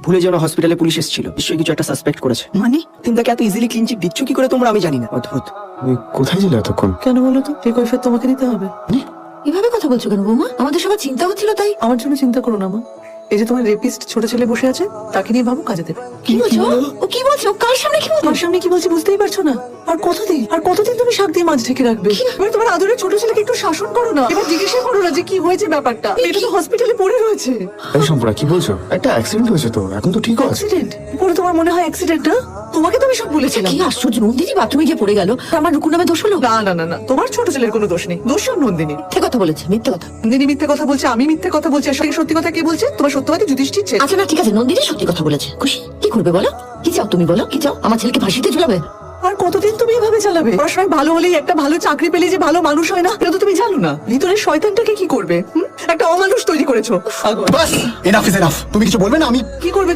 ভুলে যেন হসপিটালে পুলিশ এসেছিল, নিশ্চয়ই কিছু একটা সাসপেক্ট করেছে। মানে তুমি তাকে এত ইজিলি ক্লিন চিট দিচ্ছ কি করে তোমরা আমি জানি না। অদ্ভুত। তুমি কোথায় ছিলে এতক্ষণ? কেন বলো তো, এই কৈফিয়ত তোমাকে দিতে হবে? এভাবে কথা বলছো কেন বৌমা? আমাদের সবার চিন্তা হচ্ছিল তাই। আমার জন্য চিন্তা করো না মা। এই যে তোমার রেপিস্ট ছোট ছেলে বসে আছে, তাকে নিয়ে ভাবো কাজে দেবে। কি বলছো? ও কি বলছো? ও কার সামনে কি বলছো? তোমার সামনে কি বলছি বুঝতেই পারছো না? আর কতদিন তুমি শাক দিয়ে মাছ ঢেকে রাখবে? এবার তোমার আদরের ছোট ছেলেকে একটু শাসন করো না। এবার জিজ্ঞাসা করো না যে কি হয়েছে ব্যাপারটা। এটা তো হসপিটালে পড়ে রয়েছে। এই সম্পরা কি বলছো? একটা অ্যাক্সিডেন্ট হয়েছে তো, এখন তো ঠিক আছে। অ্যাক্সিডেন্ট? পরে তোমার মনে হয় অ্যাক্সিডেন্ট না? তোমাকে তো আমি সব বলেছিলাম। কি আশ্চর্য, নন্দিনী বাথরুমে গিয়ে পড়ে গেল, আমার রুকু নামে দোষ হলো? না না না না, তোমার ছোট ছেলের কোনো দোষ নেই, দোষ সব নন্দিনী। মিথ্যে কথা বলেছে, মিথ্যে কথা। নন্দিনী মিথ্যে কথা বলছে, আমি মিথ্যে কথা বলছি, আর সঙ্গে সত্যি কথা কে বলছে? তোমার সত্যবাদী যুধিষ্ঠির ছেলে। আচ্ছা না, ঠিক আছে, নন্দিনী সত্যি কথা বলেছে। খুশি? কি করবে বলো? কি চাও তুমি বলো? কি চাও? আমার ছেলেকে ফাঁসিতে ঝুলাবে? আর কতদিন তুমি এভাবে চালাবে? পড়াশোনায় ভালো হলেই, একটা ভালো চাকরি পেলে যে ভালো মানুষ হয় না, এটা তো তুমি জানো না। ভিতরের শয়তানটাকে কি করবে? একটা অমানুষ তৈরি করেছো। বাস, এনাফ ইজ এনাফ। তুমি কিছু বলবে না? আমি কি করবে?